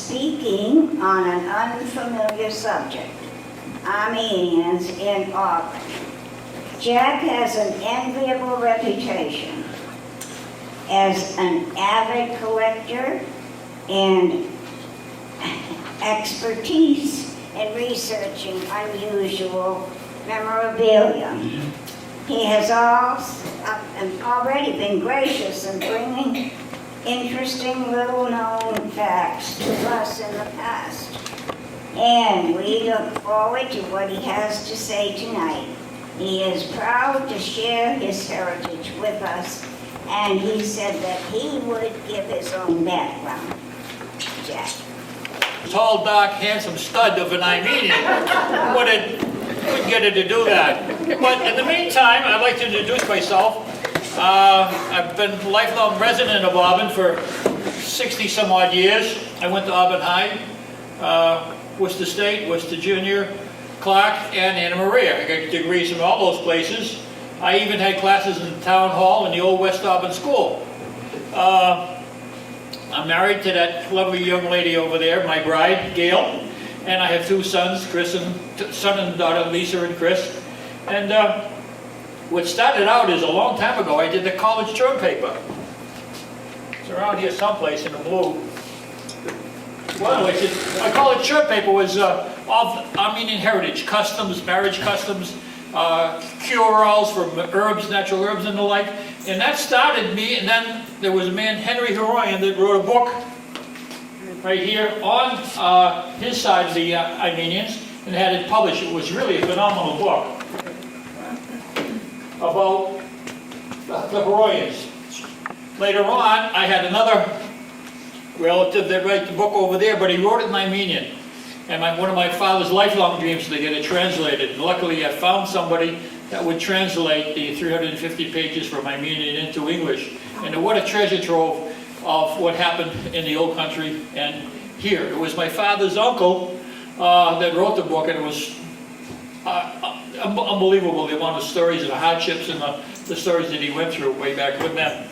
speaking on an unfamiliar subject, Armenians in Auburn. Jack has an enviable reputation as an avid collector and expertise in researching unusual memorabilia. He has already been gracious in bringing interesting little-known facts to us in the past. And we look forward to what he has to say tonight. He is proud to share his heritage with us, and he said that he would give his own background. Jack. Tall, dark, handsome stud of an Armenian. Couldn't get her to do that. But in the meantime, I'd like to introduce myself. I've been a lifelong resident of Auburn for 60 some odd years. I went to Auburn High, Worcester State, Worcester Junior, Clark, and Anna Maria. I got degrees from all those places. I even had classes in the town hall in the old West Auburn school. I'm married to that lovely young lady over there, my bride, Gail, and I have two sons, son and daughter, Lisa and Chris. And what started out is a long time ago, I did the college term paper. It's around here someplace in the blue. Well, anyways, my college term paper was of Armenian heritage, customs, marriage customs, cure-alls from herbs, natural herbs and the like. And that started me, and then there was a man, Jack Haroian, that wrote a book right here on his side of the Armenians, and had it published. It was really a phenomenal book about the Haroians. Later on, I had another relative that wrote the book over there, but he wrote it in Armenian. And one of my father's lifelong dreams was to get it translated. And luckily, I found somebody that would translate the 350 pages from Armenian into English. And what a treasure trove of what happened in the old country and here. It was my father's uncle that wrote the book, and it was unbelievable, the amount of stories and the hardships and the stories that he went through way back with them.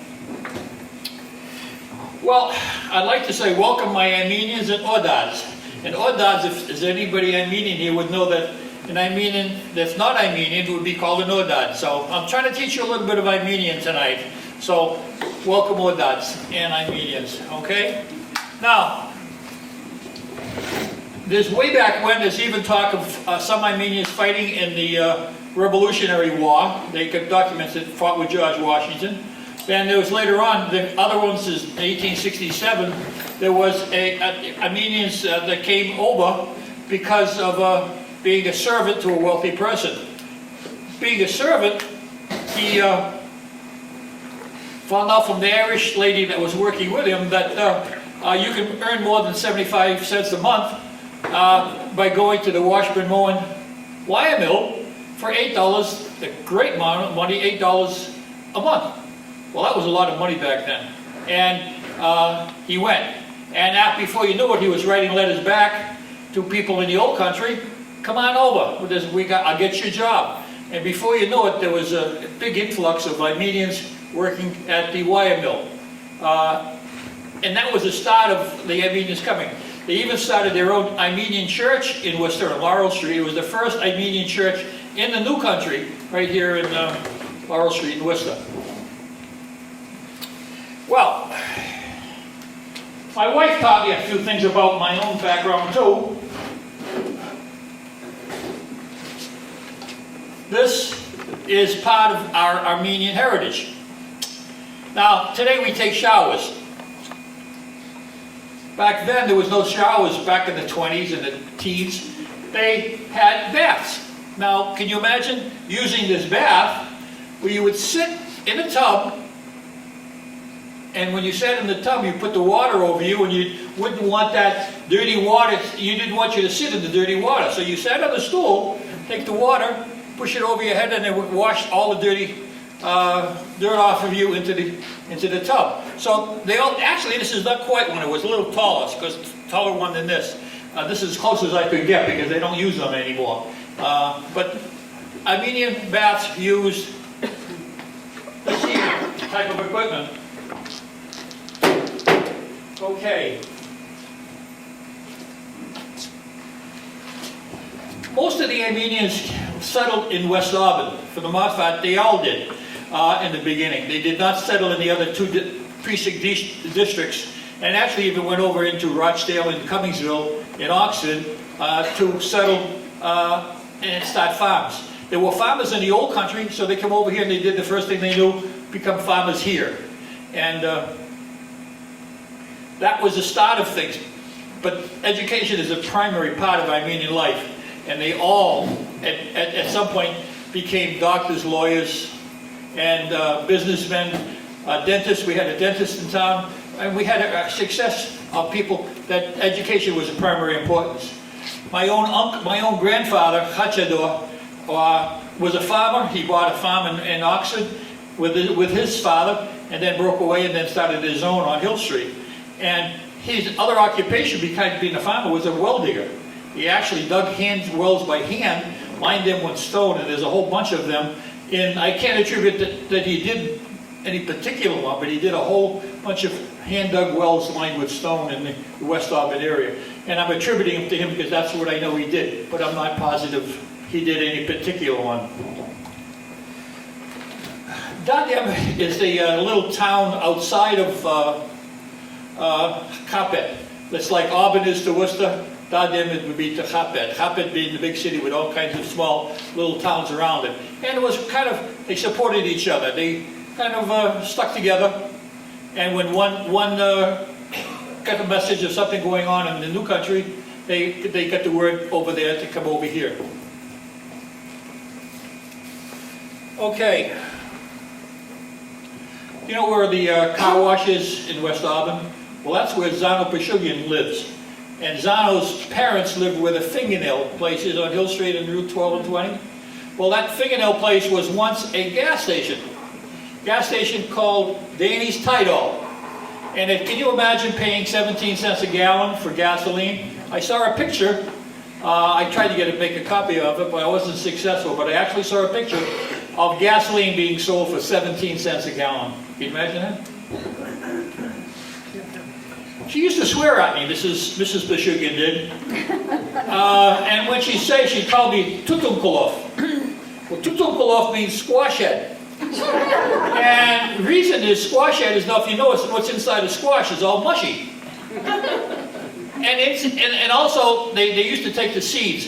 Well, I'd like to say welcome my Armenians and Odads. And Odads, if there's anybody Armenian here, would know that an Armenian that's not Armenian would be called an Odad. So I'm trying to teach you a little bit of Armenian tonight. So welcome Odads and Armenians, okay? Now, there's way back when there's even talk of some Armenians fighting in the Revolutionary War. They kept documents that fought with George Washington. Then there was later on, the other ones is 1867, there was Armenians that came over because of being a servant to a wealthy person. Being a servant, he found out from the Irish lady that was working with him that you can earn more than 75 cents a month by going to the Washburn Mowing wire mill for $8, a great amount of money, $8 a month. Well, that was a lot of money back then. And he went. And before you knew it, he was writing letters back to people in the old country. Come on over. I'll get you a job. And before you knew it, there was a big influx of Armenians working at the wire mill. And that was the start of the Armenians coming. They even started their own Armenian church in Worcester on Laurel Street. It was the first Armenian church in the new country, right here in Laurel Street in Worcester. Well, my wife taught me a few things about my own background too. This is part of our Armenian heritage. Now, today we take showers. Back then there was no showers back in the 20s and the teens. They had baths. Now, can you imagine using this bath where you would sit in a tub, and when you sat in the tub, you put the water over you, and you wouldn't want that dirty water. You didn't want you to sit in the dirty water. So you sat on the stool, take the water, push it over your head, and it would wash all the dirty dirt off of you into the tub. So actually, this is not quite one. It was a little taller, because it's a taller one than this. This is as close as I could get because they don't use them anymore. But Armenian baths used this here type of equipment. Okay. most of the Armenians settled in West Auburn. For the most part, they all did in the beginning. They did not settle in the other two precinct districts, and actually even went over into Rochdale and Cummingsville in Oxford to settle and start farms. There were farmers in the old country, so they come over here and they did the first thing they knew, become farmers here. And that was the start of things. But education is a primary part of Armenian life, and they all, at some point, became doctors, lawyers, and businessmen, dentists. We had a dentist in town, and we had a success of people that education was of primary importance. My own grandfather, Hachador, was a farmer. He bought a farm in Oxford with his father, and then broke away and then started his own on Hill Street. And his other occupation, besides being a farmer, was a well digger. He actually dug wells by hand, lined them with stone, and there's a whole bunch of them. And I can't attribute that he did any particular one, but he did a whole bunch of hand-dug wells lined with stone in the West Auburn area. And I'm attributing it to him because that's what I know he did, but I'm not positive he did any particular one. Dadem is a little town outside of Chapet. It's like Auburn is to Worcester. Dadem would be to Chapet. Chapet being the big city with all kinds of small little towns around it. And it was kind of, they supported each other. They kind of stuck together. And when one got a message of something going on in the new country, they got the word over there to come over here. Okay. You know where the car wash is in West Auburn? Well, that's where Zano Pashugian lives. And Zano's parents lived where the fingernail place is on Hill Street and Route 12 and 20. Well, that fingernail place was once a gas station. Gas station called Danny's Tidal. And can you imagine paying 17 cents a gallon for gasoline? I saw a picture. I tried to make a copy of it, but I wasn't successful. But I actually saw a picture of gasoline being sold for 17 cents a gallon. Can you imagine that? She used to swear at me, Mrs. Pashugian did. And when she'd say, she'd call me Tutumkolov. Well, Tutumkolov means squash head. And the reason is squash head is, now if you know what's inside a squash is all mushy. And also, they used to take the seeds.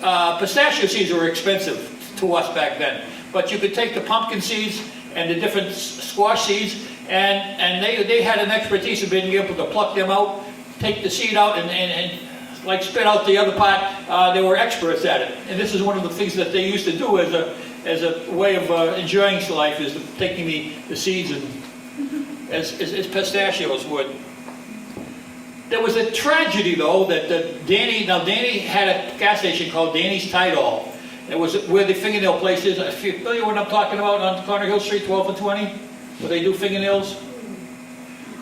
Pistachio seeds were expensive to us back then. But you could take the pumpkin seeds and the different squash seeds, and they had an expertise of being able to pluck them out, take the seed out, and like spit out the other part. They were experts at it. And this is one of the things that they used to do as a way of enjoying life, is taking the seeds and as pistachios would. There was a tragedy though that Danny had a gas station called Danny's Tidal. It was where the fingernail place is. If you're familiar with what I'm talking about on Corner Hill Street, 12 and 20, where they do fingernails.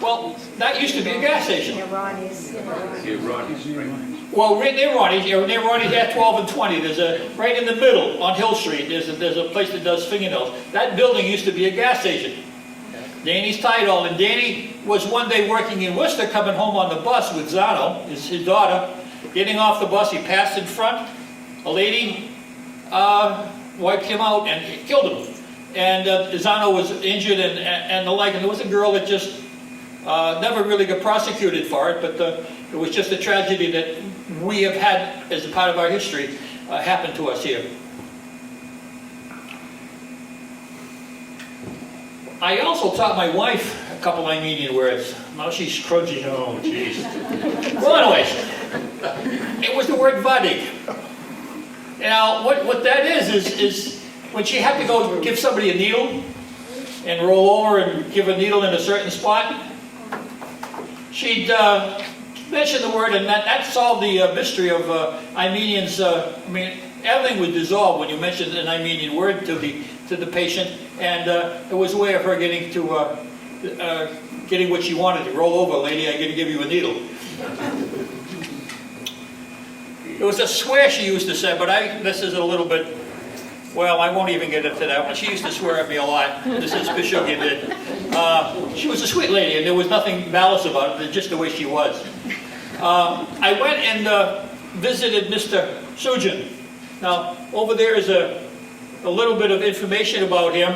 Well, that used to be a gas station. Well, near Ronnie's at 12 and 20. There's right in the middle on Hill Street. There's a place that does fingernails. That building used to be a gas station. Danny's Tidal, and Danny was one day working in Worcester, coming home on the bus with Zano, his daughter. Getting off the bus, he passed in front. A lady wiped him out and killed him. And Zano was injured and the like. And there was a girl that just never really got prosecuted for it, but it was just a tragedy that we have had as a part of our history happen to us here. I also taught my wife a couple Armenian words. Now she's crunching. Oh, jeez. Well, anyways, it was the word vadig. Now, what that is when she had to go give somebody a needle and roll over and give a needle in a certain spot, she'd mention the word, and that solved the mystery of Armenians. Everything would dissolve when you mentioned an Armenian word to the patient, and it was a way of her getting what she wanted. To roll over, lady, I'm going to give you a needle. It was a swear she used to say, but this is a little bit, well, I won't even get into that one. She used to swear at me a lot. This is Pashugian did. She was a sweet lady, and there was nothing malice about it, just the way she was. I went and visited Mr. Sujin. Now, over there is a little bit of information about him.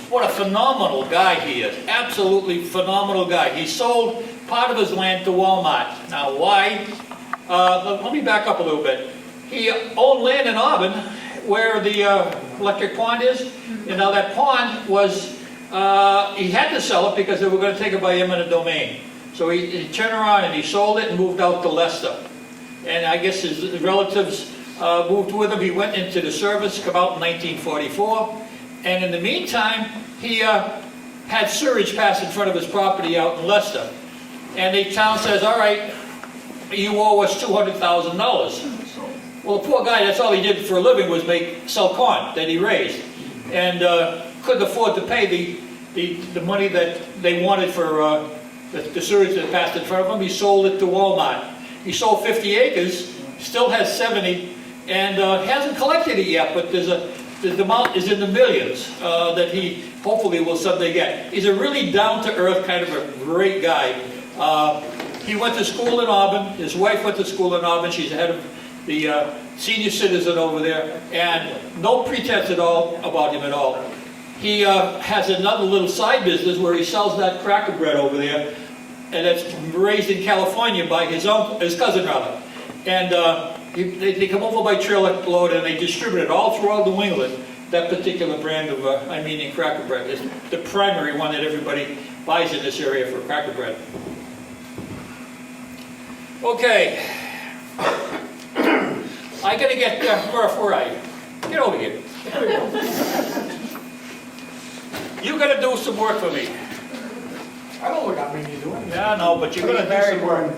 What a phenomenal guy he is. Absolutely phenomenal guy. He sold part of his land to Walmart. Now, why? Let me back up a little bit. He owned land in Auburn where the electric pond is. And now that pond was, he had to sell it because they were going to take it by eminent domain. So he turned around and he sold it and moved out to Leicester. And I guess his relatives moved with him. He went into the service, come out in 1944. And in the meantime, he had sewage pass in front of his property out in Leicester. And the town says, all right, you owe us $200,000. Well, the poor guy, that's all he did for a living was sell corn that he raised. And couldn't afford to pay the money that they wanted for the sewage that passed in front of him. He sold it to Walmart. He sold 50 acres, still has 70, and hasn't collected it yet, but the amount is in the millions that he hopefully will someday get. He's a really down-to-earth kind of a great guy. He went to school in Auburn. His wife went to school in Auburn. She's the head of the senior citizen over there, and no pretense at all about him at all. He has another little side business where he sells that cracker bread over there, and it's raised in California by his cousin rather. And they come over by trailer load and they distribute it all throughout New England. That particular brand of Armenian cracker bread is the primary one that everybody buys in this area for cracker bread. Okay. I gotta get, where are you? Get over here. There we go. You gotta do some work for me. I don't look at me you doing. Yeah, no, but you're gonna do some work.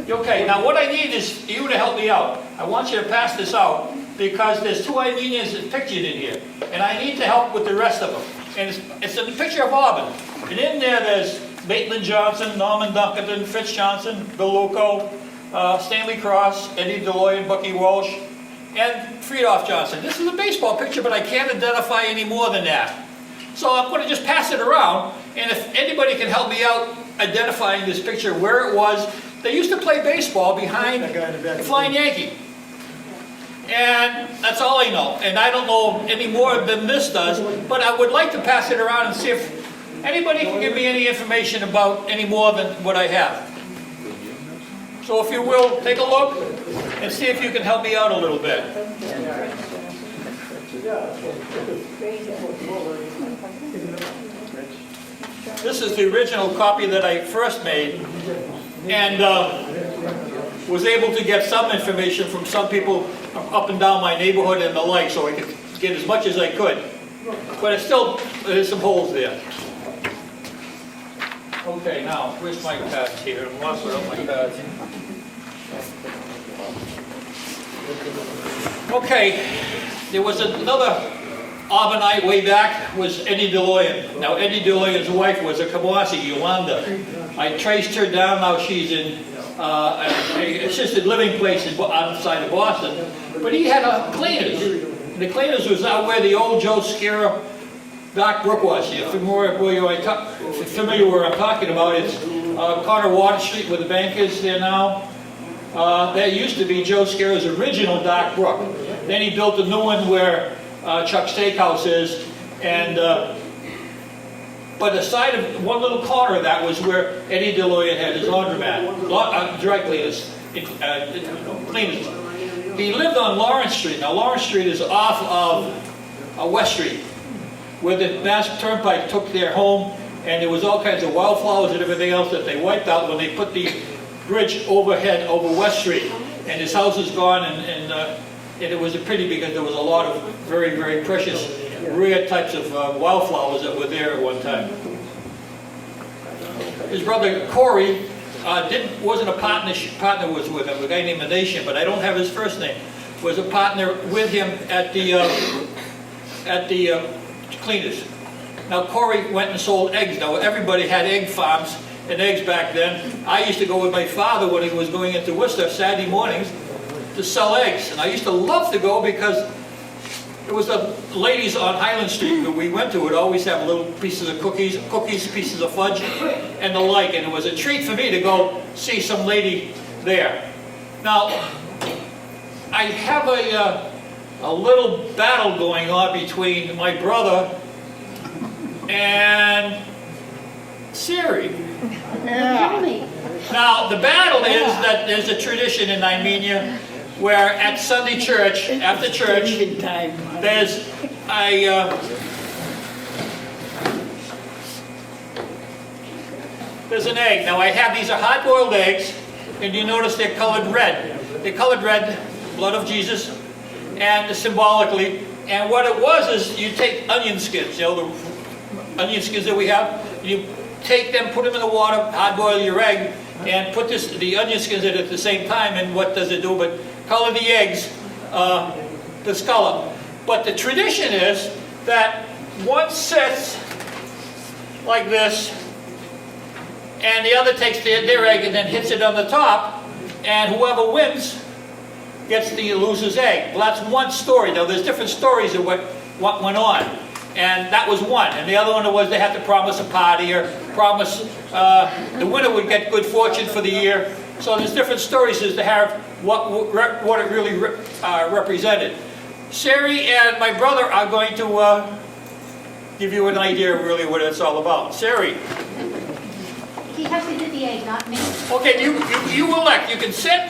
Okay, now what I need is you to help me out. I want you to pass this out because there's two Armenians pictured in here, and I need to help with the rest of them. And it's a picture of Auburn. And in there's Maitland Johnson, Norman Dunkerton, Fitz Johnson, Bill Luco, Stanley Cross, Eddie Deloy, Bucky Walsh, and Friedhoff Johnson. This is a baseball picture, but I can't identify any more than that. So I'm going to just pass it around, and if anybody can help me out identifying this picture, where it was, they used to play baseball behind the Flying Yankee. And that's all I know. And I don't know any more than this does, but I would like to pass it around and see if anybody can give me any information about any more than what I have. So if you will, take a look and see if you can help me out a little bit. This is the original copy that I first made, and was able to get some information from some people up and down my neighborhood and the like, so I could get as much as I could. But it still, there's some holes there. Okay, now, where's my cards here? I'm lost without my cards. Okay, there was another Auburnite way back, was Eddie Deloyan. Now, Eddie Deloyan's wife was a Kawasi, Yolanda. I traced her down, now she's in an assisted living place outside of Boston. But he had a cleaners. And the cleaners was out where the old Joe Scara Dock Brook was. You're familiar where I'm talking about. It's Connor Water Street where the bank is there now. That used to be Joe Scara's original Dock Brook. Then he built a new one where Chuck's Steakhouse is, and but aside of one little corner of that was where Eddie Deloyan had his laundromat, dry cleaners, cleaners. He lived on Lawrence Street. Now Lawrence Street is off of West Street, where the Mass Turnpike took their home, and there was all kinds of wildflowers and everything else that they wiped out when they put the bridge overhead over West Street. And his house is gone, and it was a pity because there was a lot of very, very precious, rare types of wildflowers that were there at one time. His brother Corey wasn't a partner was with him, a guy named Manation, but I don't have his first name, was a partner with him at the cleaners. Now Corey went and sold eggs. Now everybody had egg farms and eggs back then. I used to go with my father when he was going into Worcester Saturday mornings to sell eggs, and I used to love to go because it was the ladies on Highland Street that we went to would always have little pieces of cookies, pieces of fudge, and the like, and it was a treat for me to go see some lady there. Now, I have a little battle going on between my brother and Siri. Now, the battle is that there's a tradition in Armenia where at Sunday church, after church, there's there's an egg. Now, I have, these are hard-boiled eggs, and you notice they're colored red. They're colored red, blood of Jesus, and symbolically. And what it was is you take onion skins, you know, the onion skins that we have, you take them, put them in the water, hard-boil your egg, and put the onion skins in at the same time, and what does it do but color the eggs this color. But the tradition is that one sits like this, and the other takes their egg and then hits it on the top, and whoever wins gets the loser's egg. Well, that's one story. Now, there's different stories of what went on, and that was one. And the other one was they had to promise a party or promise the winner would get good fortune for the year. So there's different stories as to have what it really represented. Sari and my brother are going to give you an idea of really what it's all about. Sari. He has to hit the egg, not me. Okay, you elect. You can sit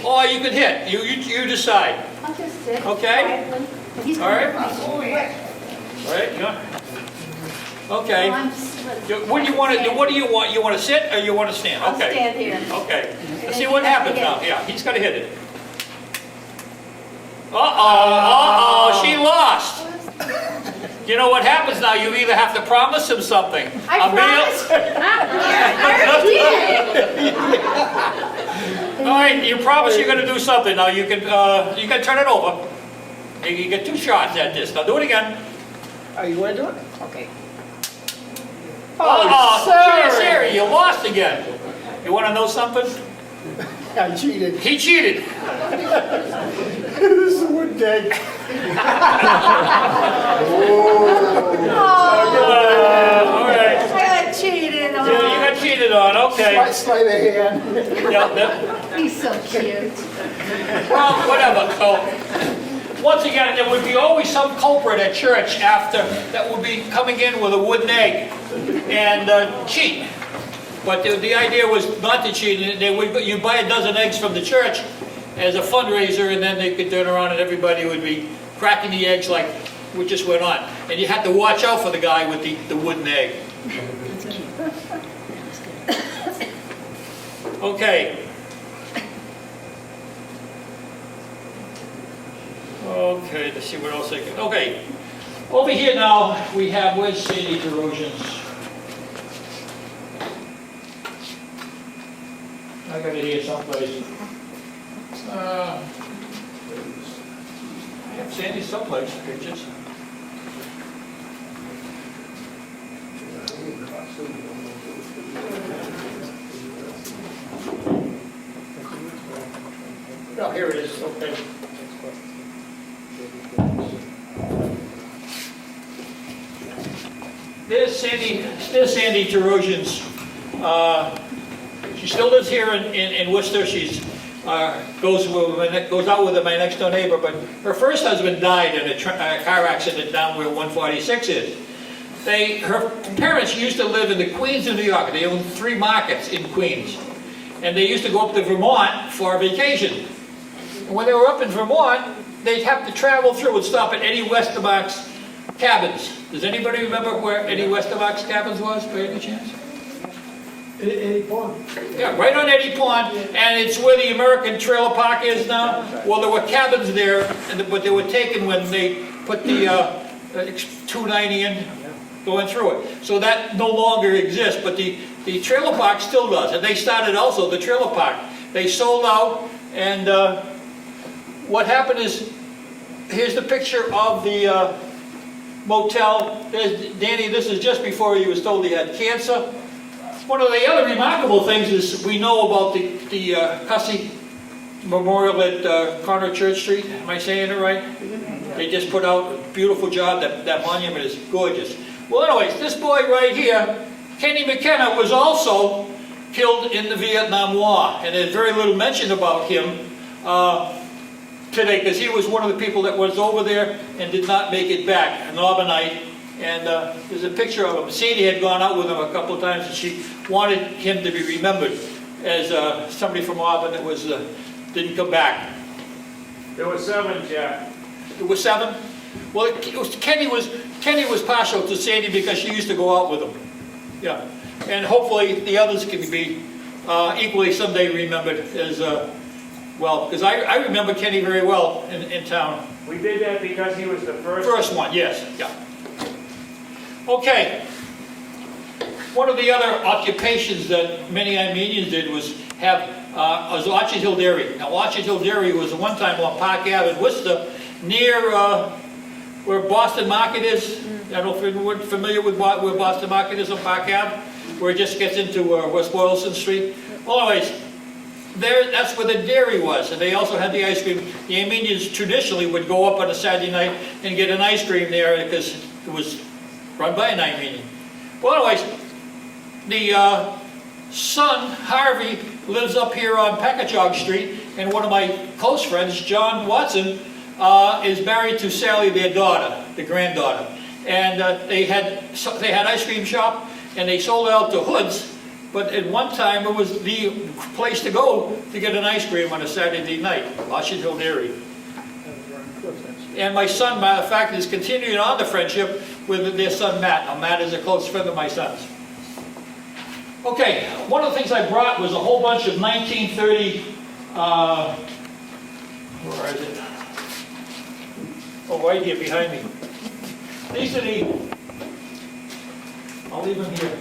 or you can hit. You decide. I'll just sit. Okay. Quietly. He's All right. gonna All right. Yeah. Okay. Well, I'm slipping. What do you want to do? What do you want? You want to sit or you want to stand? I'll Okay. stand here. Okay. Let's then see you what have to happens hit now. it. Yeah, he's got to hit it. Uh-oh. She lost. You know what happens now? You either have to promise him something. I promise. All right, you promise you're going to do something. Now you can turn it over. You get 2 shots at this. Now do it again. Are you going to do it? Okay. Siri, you lost again. You want to know something? I cheated. He cheated. This is a wood egg. All right. I got cheated on. You got cheated on. Okay. Sleight of hand. Yeah, He's so cute. well, whatever. So, once again, there would be always some culprit at church after that would be coming in with a wooden egg and cheat. But the idea was not to cheat. You buy a dozen eggs from the church as a fundraiser, and then they could turn around and everybody would be cracking the eggs like what just went on. And you had to watch out for the guy with the wooden egg. Okay. Okay, let's see what else I can. Okay. Over here now, we have, where's Sandy Erosions? I got it here someplace. I have Sandy someplace, pictures. Oh, here it is, okay. There's Sandy Terosian's. She still lives here in Worcester. She's goes out with my next door neighbor, but her first husband died in a car accident down where 146 is. Her parents used to live in the Queens of New York. They owned 3 markets in Queens. And they used to go up to Vermont for a vacation. And when they were up in Vermont, they'd have to travel through and stop at Eddie Westermark's cabins. Does anybody remember where Eddie Westermark's cabins was, by any chance? Eddie Pond. Yeah, right on Eddie Pond, and it's where the American Trailer Park is now. Well, there were cabins there, but they were taken when they put the 290 in, going through it. So that no longer exists, but the trailer park still does. And they started also the trailer park. They sold out, and what happened is, here's the picture of the motel. There's Danny, this is just before he was told he had cancer. One of the other remarkable things is we know about the Cussy Memorial at Conner Church Street. Am I saying it right? They just put out a beautiful job. That monument is gorgeous. Well, anyways, this boy right here, Kenny McKenna, was also killed in the Vietnam War, and there's very little mention about him. today, because he was one of the people that was over there and did not make it back, an Auburnite. And there's a picture of him. Sadie had gone out with him a couple of times, and she wanted him to be remembered as somebody from Auburn that was didn't come back. There were 7, Jack. It was 7. Well, Kenny was partial to Sadie because she used to go out with him. Yeah, and hopefully the others can be equally someday remembered as well. Because I remember Kenny very well in town. We did that because he was the first. First one, yes, yeah. Okay. One of the other occupations that many Armenians did was was Orchard Hill Dairy. Now, Orchard Hill Dairy was one time on Park Ave in Worcester, near where Boston Market is. I don't know if you're familiar with where Boston Market is on Park Ave, where it just gets into West Boylston Street. Well, anyways, that's where the dairy was, and they also had the ice cream. The Armenians traditionally would go up on a Saturday night and get an ice cream there because it was run by an Armenian. Well, anyways, the son, Harvey, lives up here on Packagug Street, and one of my close friends, John Watson, is married to Sally, their daughter, the granddaughter. And they had ice cream shop, and they sold it out to hoods, but at one time it was the place to go to get an ice cream on a Saturday night, Orchard Hill Dairy. And my son, matter of fact, is continuing on the friendship with their son, Matt. Now, Matt is a close friend of my son's. Okay, one of the things I brought was a whole bunch of 1930, where is it? Oh, right here behind me. These are I'll leave them here.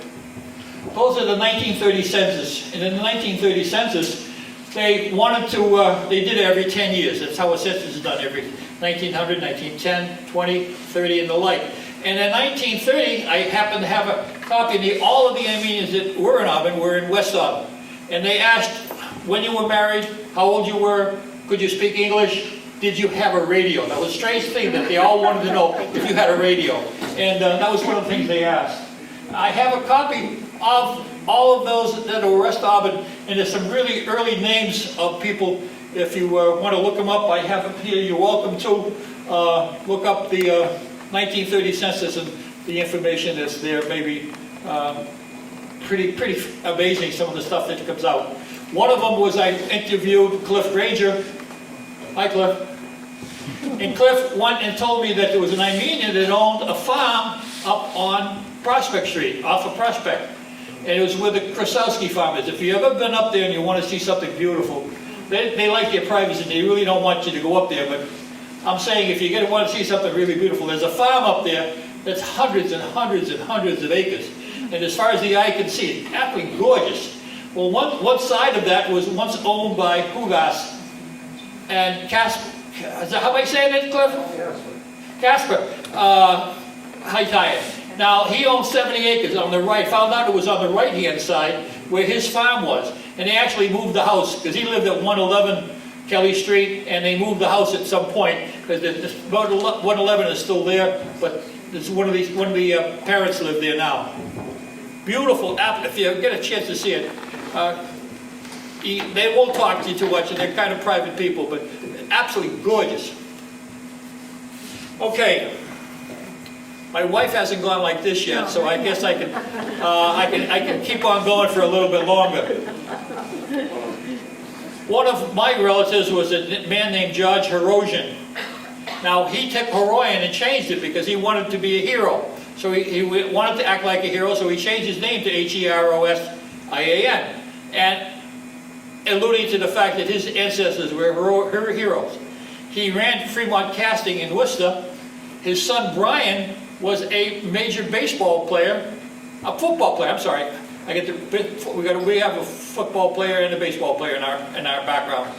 Those are the 1930 census. And in the 1930 census, they wanted to, they did it every 10 years. That's how a census is done, every 1900, 1910, 20, 30, and the like. And in 1930, I happened to have a copy of all of the Armenians that were in Auburn were in West Auburn. And they asked when you were married, how old you were, could you speak English, did you have a radio? That was a strange thing that they all wanted to know if you had a radio. And that was one of the things they asked. I have a copy of all of those that are West Auburn, and there's some really early names of people. If you want to look them up, I have them here. You're welcome to look up the 1930 census and the information that's there. Maybe pretty amazing, some of the stuff that comes out. One of them was I interviewed Cliff Granger. Hi, Cliff. And Cliff went and told me that there was an Armenian that owned a farm up on Prospect Street, off of Prospect. And it was with the Krasowski farmers. If you've ever been up there and you want to see something beautiful, they like their privacy. They really don't want you to go up there. But I'm saying if you want to see something really beautiful, there's a farm up there that's hundreds and hundreds and hundreds of acres. And as far as the eye can see, it's absolutely gorgeous. Well, one side of that was once owned by Hugas and Casper. How am I saying that, Cliff? Casper. Hittite. Now, he owned 70 acres on the right. Found out it was on the right-hand side where his farm was. And they actually moved the house, because he lived at 111 Kelly Street, and they moved the house at some point, because 111 is still there, but there's one of the parents live there now. Beautiful, if you get a chance to see it. They won't talk to you too much, and they're kind of private people, but absolutely gorgeous. Okay. My wife hasn't gone like this yet, so I guess I can keep on going for a little bit longer. One of my relatives was a man named Jack Haroian. Now, he took Haroian and changed it because he wanted to be a hero. So he wanted to act like a hero, so he changed his name to Herosian, and alluding to the fact that his ancestors were heroes. He ran Fremont Casting in Worcester. His son Brian was a major baseball player, a football player. I'm sorry, we have a football player and a baseball player in our background.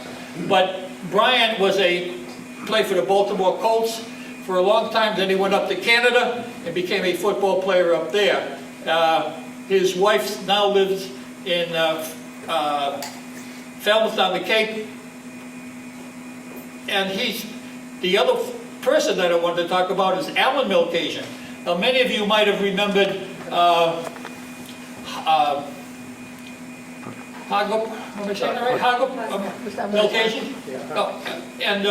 But Brian played for the Baltimore Colts for a long time. Then he went up to Canada and became a football player up there. His wife now lives in Falmouth on the Cape, and the other person that I wanted to talk about is Alan Milkasian. Now, many of you might have remembered Hagup, am I saying that right? Hagup, Milkation? Yeah. No, and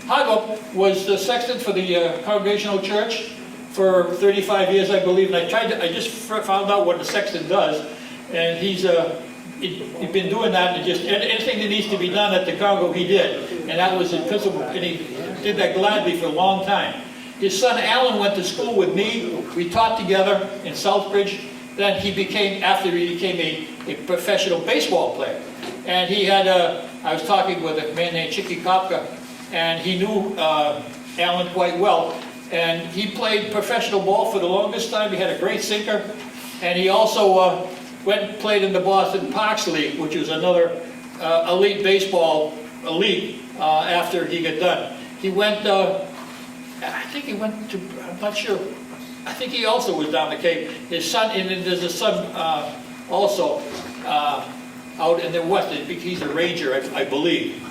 Hagup was the sexton for the Congregational Church for 35 years, I believe, and I just found out what the sexton does, and he's been doing that, and just anything that needs to be done at the Congo, he did, and that was in principle, and he did that gladly for a long time. His son Alan went to school with me. We taught together in Southbridge. Then he became, after he became a professional baseball player. And he had I was talking with a man named Chicky Kopka, and he knew Alan quite well. And he played professional ball for the longest time. He had a great sinker. And he also went and played in the Boston Parks League, which was another elite baseball league after he got done. He went, I think he went to, I'm not sure, I think he also was down the Cape. His son, and there's a son also out in the west. He's a ranger, I believe.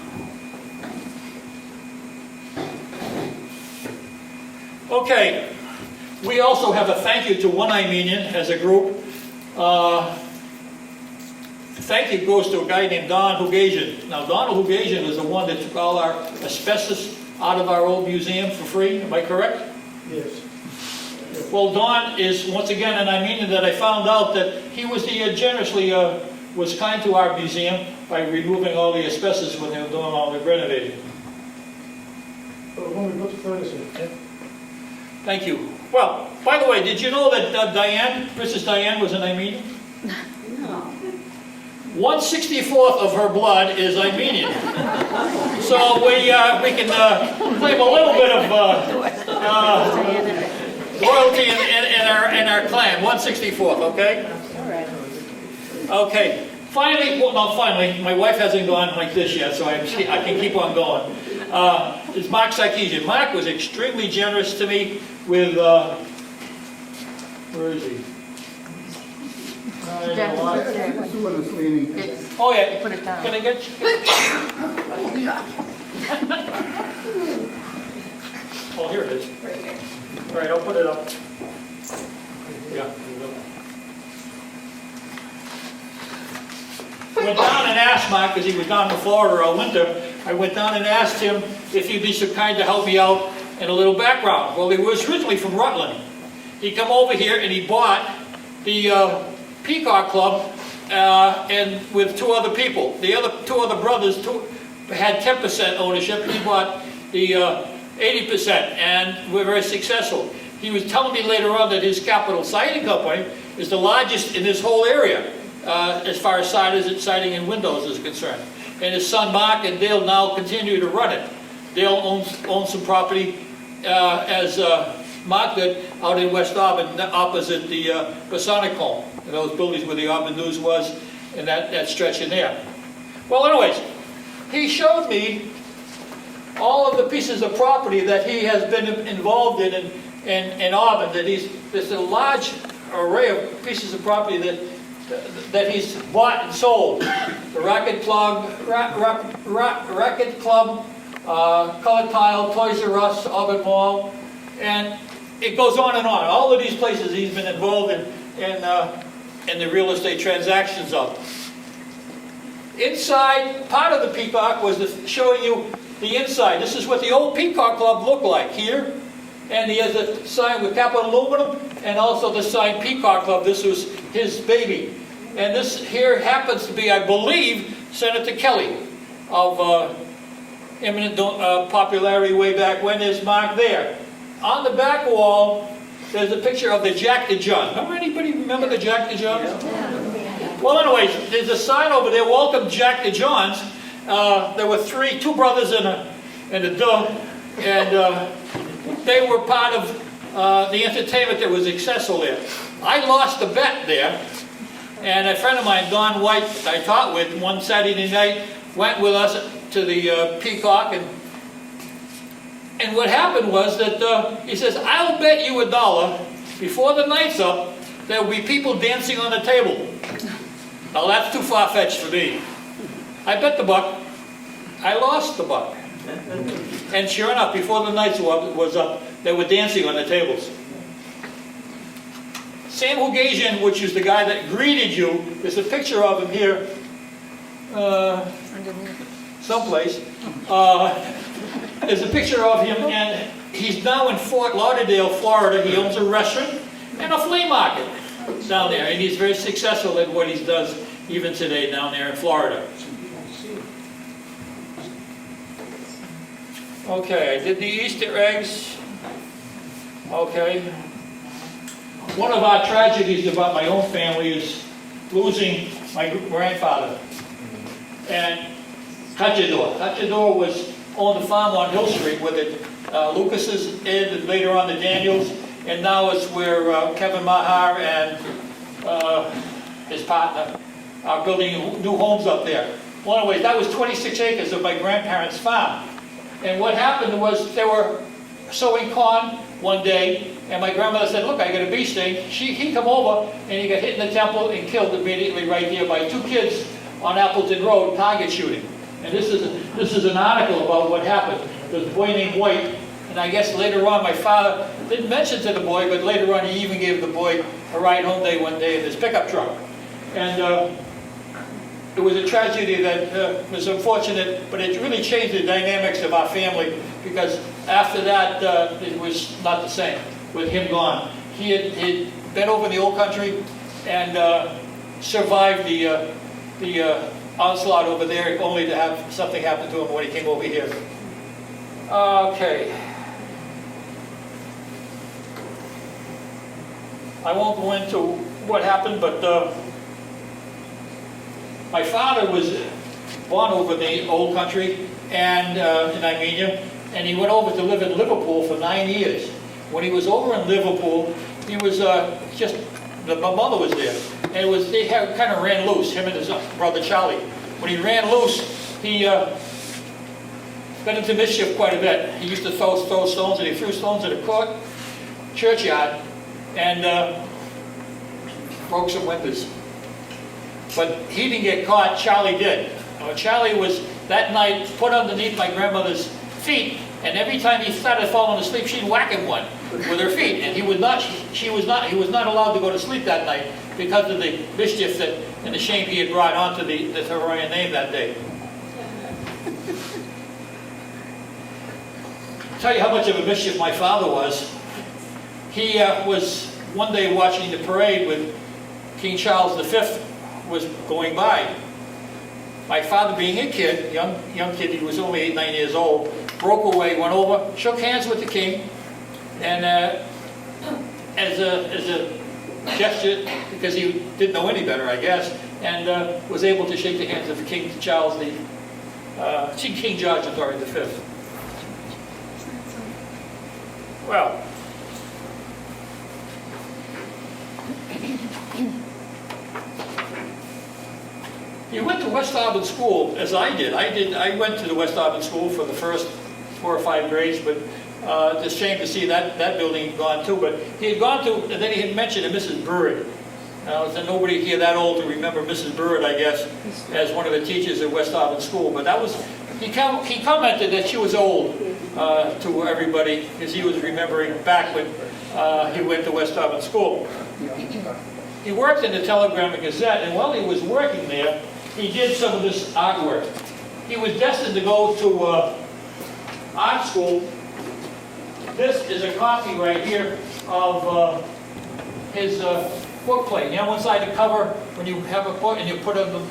Okay, we also have a thank you to One Armenian as a group. Thank you goes to a guy named Don Hugasian. Now, Don Hugasian is the one that took all our asbestos out of our old museum for free. Am I correct? Yes. Well, Don is, once again, and I mean that I found out that he was generously was kind to our museum by removing all the asbestos when they were doing all the renovating. When we put the furnace in. Thank you. Well, by the way, did you know that Diane, Princess Diane, was an Armenian? No. 1/64 of her blood is Armenian. So we can claim a little bit of royalty in our clan. 1/64, okay? Okay. Finally, well, not finally, my wife hasn't gone like this yet, so I can keep on going. Is Mark Sarkeesian. Mark was extremely generous to me with, where is he? This one is leaning. Oh yeah, Put it down. can I get you? Oh, here it is. All right, I'll put it up. Yeah. Went down and asked Mark, because he was down in Florida all winter, I went down and asked him if he'd be so kind to help me out in a little background. Well, he was originally from Rutland. He come over here and he bought the Peacock Club and with two other people. The two other brothers had 10% ownership. He bought the 80%, and we're very successful. He was telling me later on that his Capital Siding Company is the largest in this whole area as far as siding and windows is concerned. And his son Mark and Dale now continue to run it. Dale owns some property as Mark did out in West Auburn, opposite the Masonic Home. And those buildings where the Auburn News was, and that stretch in there. Well, anyways, he showed me all of the pieces of property that he has been involved in Auburn. There's a large array of pieces of property that he's bought and sold. The Racket Club, Color Tile, Toys R Us, Auburn Mall, and it goes on and on. All of these places he's been involved in the real estate transactions of. Inside, part of the Peacock was showing you the inside. This is what the old Peacock Club looked like here. And he has a sign with Capital Aluminum and also the sign Peacock Club. This was his baby. And this here happens to be, I believe, Senator Kelly of eminent popularity way back when. There's Mark there. On the back wall, there's a picture of the Jack the John. Anybody remember the Jack the Johns? Well, anyways, there's a sign over there, welcome Jack the Johns. There were two brothers and a dog, and they were part of the entertainment that was successful there. I lost a bet there, and a friend of mine, Don White, I taught with one Saturday night, went with us to the Peacock, and what happened was that he says, I'll bet you $1 before the night's up, there will be people dancing on the table. Now that's too far-fetched for me. I bet the buck. I lost the buck. And sure enough, before the night was up, they were dancing on the tables. Sam Hugasian, which is the guy that greeted you, there's a picture of him here. someplace. There's a picture of him, and he's now in Fort Lauderdale, Florida. He owns a restaurant and a flea market down there, and he's very successful at what he does even today down there in Florida. Okay, I did the Easter eggs. Okay. One of our tragedies about my own family is losing my grandfather. And Cachador was owned a farm on Hill Street with it. Lucas's, Ed, and later on the Daniels, and now it's where Kevin Mahar and his partner are building new homes up there. Well, anyways, that was 26 acres of my grandparents' farm. And what happened was they were sowing corn one day, and my grandmother said, look, I got a bee sting. He come over, and he got hit in the temple and killed immediately right there by 2 kids on Appleton Road, target shooting. And this is an article about what happened. There's a boy named White, and I guess later on my father didn't mention to the boy, but later on he even gave the boy a ride home one day in his pickup truck. And it was a tragedy that was unfortunate, but it really changed the dynamics of our family, because after that it was not the same with him gone. He had been over in the old country and survived the onslaught over there, only to have something happen to him when he came over here. Okay. I won't go into what happened, but my father was born over in the old country and in Armenia, and he went over to live in Liverpool for 9 years. When he was over in Liverpool, he was my mother was there, and they kind of ran loose, him and his brother Charlie. When he ran loose, he got into mischief quite a bit. He used to throw stones, and he threw stones at a churchyard, and broke some windows. But he didn't get caught, Charlie did. Charlie was, that night, put underneath my grandmother's feet, and every time he started falling asleep, she'd whack him one with her feet. And he was not allowed to go to sleep that night because of the mischief and the shame he had brought onto the Haroian name that day. I'll tell you how much of a mischief my father was. He was one day watching the parade with King Charles V was going by. My father, being a kid, young kid, he was only 8, 9 years old, broke away, went over, shook hands with the king, and as a gesture, because he didn't know any better, I guess, and was able to shake the hands of King Charles King George V. Well, he went to West Auburn School, as I did. I went to the West Auburn School for the first 4 or 5 grades, but it's a shame to see that building gone too. But he had gone to, and then he had mentioned a Mrs. Bird. There's nobody here that old to remember Mrs. Bird, I guess, as one of the teachers at West Auburn School. But that was, he commented that she was old to everybody, because he was remembering back when he went to West Auburn School. He worked in the Telegram and Gazette, and while he was working there, he did some of this artwork. He was destined to go to art school. This is a copy right here of his book plate. You know, one side the cover, when you have a book and you put on the,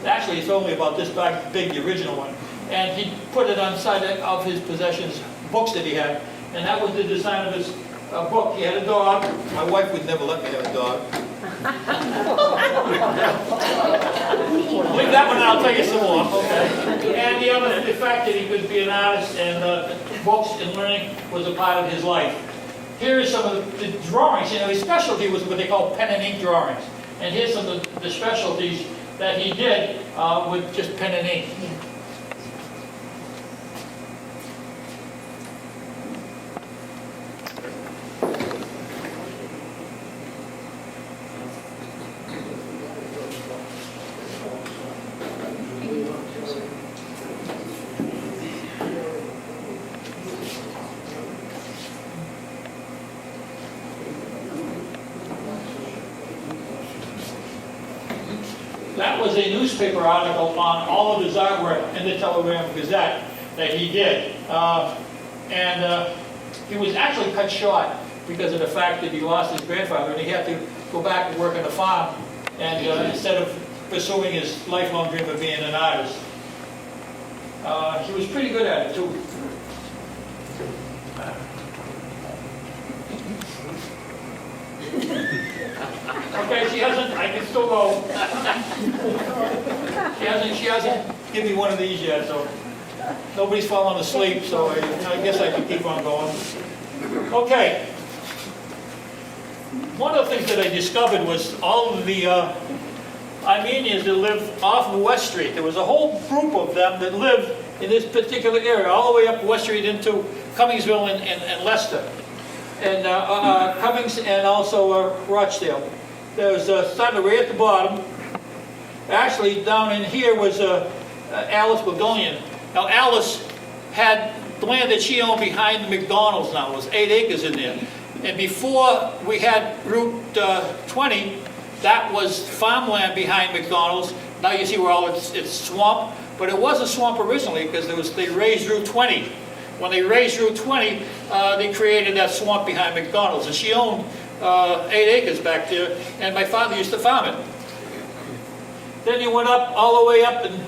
actually it's only about this big, the original one. And he put it on the side of his possessions, books that he had. And that was the design of his book. He had a dog. My wife would never let me have a dog. Leave that one and I'll tell you some more. Okay? And the fact that he could be an artist and books and learning was a part of his life. Here is some of the drawings. You know, his specialty was what they call pen and ink drawings. And here's some of the specialties that he did with just pen and ink. That that was a newspaper article on all of his artwork in the Telegram Gazette that he did. He was actually cut short because of the fact that he lost his grandfather and he had to go back and work on the farm and instead of pursuing his lifelong dream of being an artist. He was pretty good at it too. Okay, she hasn't, I can still go. She hasn't given me one of these yet, so nobody's fallen asleep, so I guess I can keep on going. Okay. One of the things that I discovered was all of the Armenians that live off of West Street. There was a whole group of them that lived in this particular area, all the way up West Street into Cummingsville and Leicester. And Cummings and also Rochdale. There's started right at the bottom. Actually, down in here was Alice Bagonian. Now, Alice had the land that she owned behind the McDonald's now. It was 8 acres in there. And before we had Route 20, that was farmland behind McDonald's. Now you see where all it's swamp. But it was a swamp originally because they raised Route 20. When they raised Route 20, they created that swamp behind McDonald's. And she owned 8 acres back there, and my father used to farm it. Then you went up, all the way up, and,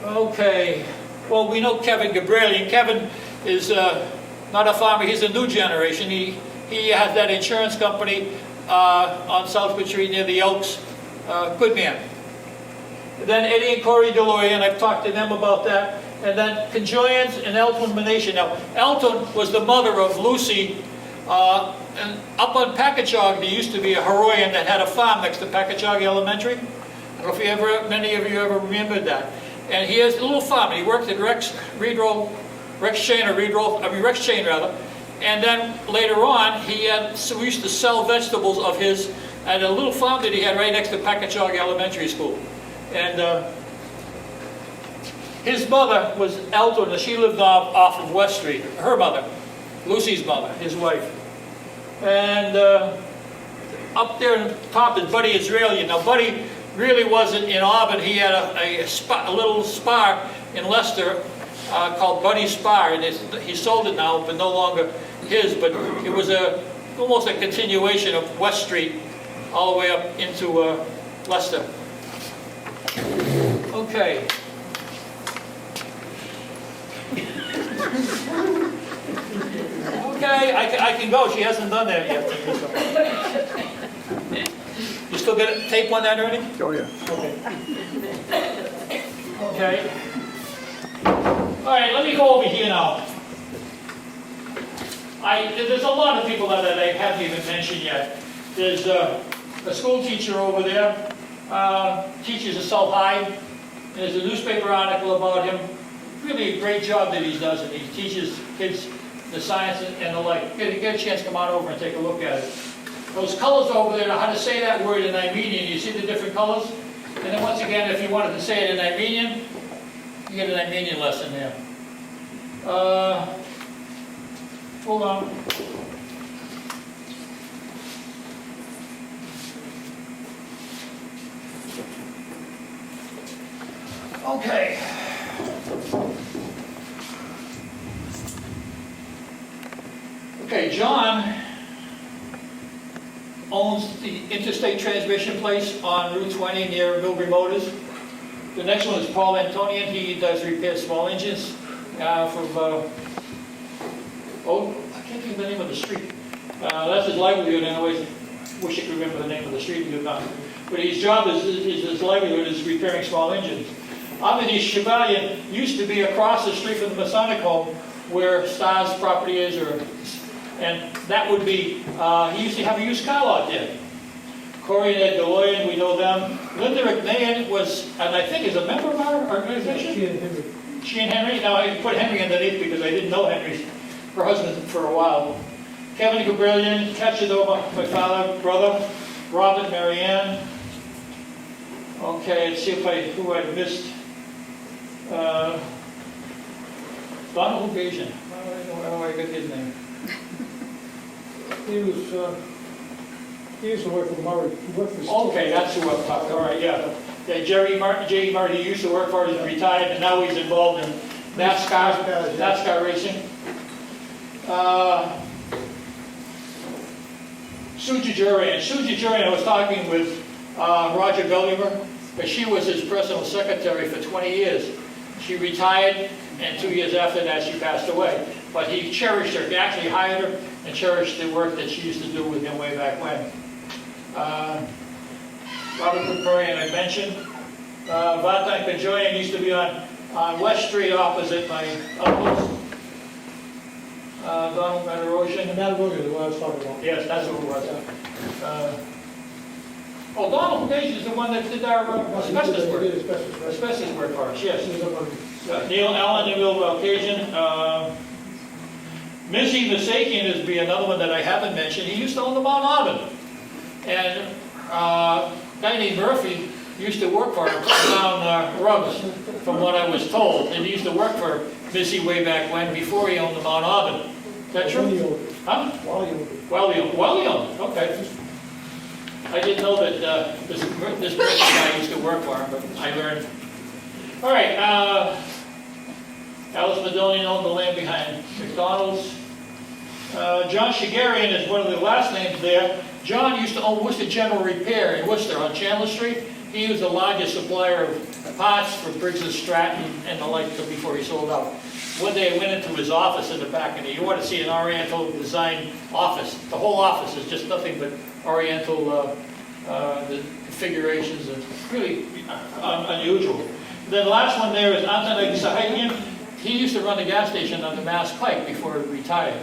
okay. Well, we know Kevin Gabrielian. Kevin is not a farmer, he's a new generation. He has that insurance company on Southwood Street near the Elks. Good man. Then Eddie and Corey DeLorean, I've talked to them about that. And then Conjoyans and Elton Menation. Now, Elton was the mother of Lucy. And up on Packagug, there used to be a Haroian that had a farm next to Packagug Elementary. I don't know if many of you ever remembered that. And he has a little farm. He worked at Rex Chain. And then later on, we used to sell vegetables of his at a little farm that he had right next to Packagug Elementary School. And his mother was Elton, and she lived off of West Street. Her mother, Lucy's mother, his wife. And up there on top is Buddy Israelian. Now, Buddy really wasn't in Auburn. He had a little spar in Leicester called Buddy Spar, and he sold it now, but no longer his. But it was almost a continuation of West Street all the way up into Leicester. Okay. Okay, I can go. She hasn't done that yet. You still get a tape on that, Ernie? Oh, yeah. Okay. All right, let me go over here now. There's a lot of people that I haven't even mentioned yet. There's a school teacher over there, teaches at South High. There's a newspaper article about him. Really a great job that he does, and he teaches kids the science and the like. Get a chance to come on over and take a look at it. Those colors over there, how to say that word in Armenian, you see the different colors? And then once again, if you wanted to say it in Armenian, you get an Armenian lesson there. Hold on. Okay. Okay, John owns the interstate transmission place on Route 20 near Milbury Motors. The next one is Paul Antonian. He does repair small engines from, I can't think of the name of the street. That's his livelihood anyways. Wish I could remember the name of the street, he not. But his job his livelihood is repairing small engines. Amity Chevalier used to be across the street from the Masonic home where Star's property is, and that would be, he used to have a used car lot there. Corey and Ed DeLoyan, we know them. Linda McMahon was, and I think is a member of our organization? She and Henry. Now I put Henry underneath because I didn't know her husband for a while. Kevin Gabrielian, Cachadoma, my father, brother. Robert, Marianne. Okay, let's see who I missed. Donald Gasian. How do I get his name? He was He used to work for Murray, he worked for. Okay, that's who I'm talking, all right, yeah. Yeah, J.E. Martin, he used to work for, he's retired, and now he's involved in NASCAR racing. Sue Jurian, I was talking with Roger Belliver, but she was his personal secretary for 20 years. She retired, and 2 years after that, she passed away. But he cherished her, he actually hired her and cherished the work that she used to do with him way back when. Robert Haroian, I mentioned. Vatank Kajoyan used to be on West Street opposite my uncle's. Donald Matarosian. And that really is what I was talking about. Yes, that's who it was. Donald Page is the one that did our asbestos He work. did asbestos, right? Asbestos work for us, yes. He was up on- Neil Allen, Neville Caucasian. Missy Vasakian is be another one that I haven't mentioned. He used to own the Mount Auburn. And a guy named Murphy used to work for him, putting down rugs, from what I was told. And he used to work for Missy way back when, before he owned the Mount Auburn. Is that true? Huh? While you Well, okay. I didn't know that this British guy used to work for him, but I learned. All right, Alice Medillion owned the land behind McDonald's. John Shigarian is one of the last names there. John used to own Worcester General Repair in Worcester on Chandler Street. He was the largest supplier of parts for Briggs & Stratton and the like before he sold out. One day I went into his office in the back, and you ought to see an Oriental design office. The whole office is just nothing but Oriental the configurations, and really unusual. Then the last one there is Anton Sahakian. He used to run the gas station on the Mass Pike before he retired.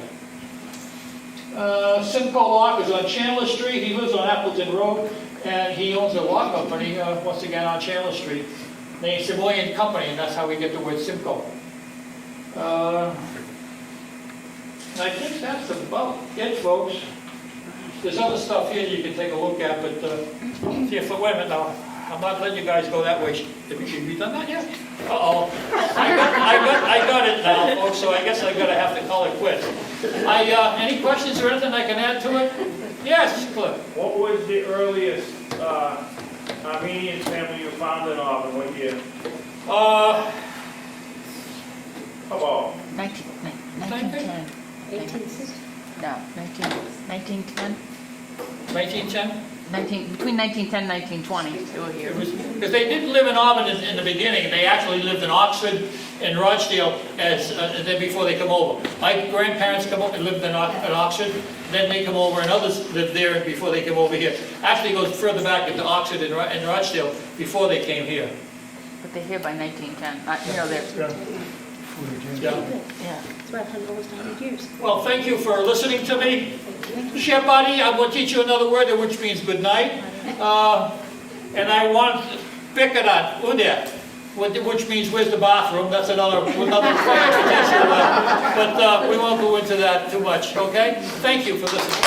Simcoe Lock is on Chandler Street. He lives on Appleton Road, and he owns a lock company, once again on Chandler Street, named Simoyan Company, and that's how we get the word Simcoe. I think that's about it, folks. There's other stuff here you can take a look at, but see if, wait a minute now. I'm not letting you guys go that way. Have you done that yet? Uh-oh. I got it now, folks, so I guess I'm going to have to call it quits. Any questions or anything I can add to it? Yes, Cliff. What was the earliest Armenian family you found in Auburn? What year? How about? 1910. 1860? No, 1910. 1910? Between 1910 and 1920, they were here. Because they didn't live in Auburn in the beginning. They actually lived in Oxford and Rochdale and then before they come over. My grandparents come over and lived in Oxford. Then they come over, and others lived there before they came over here. Actually, it goes further back into Oxford and Rochdale before they came here. But they're here by 1910. You know, they're, Yeah. yeah. It's about 100 years. Well, thank you for listening to me. Shabadi, I'm going to teach you another word, which means good night. And I want Pekadan, Ude, which means where's the bathroom. That's another explanation. But we won't go into that too much, okay? Thank you for listening.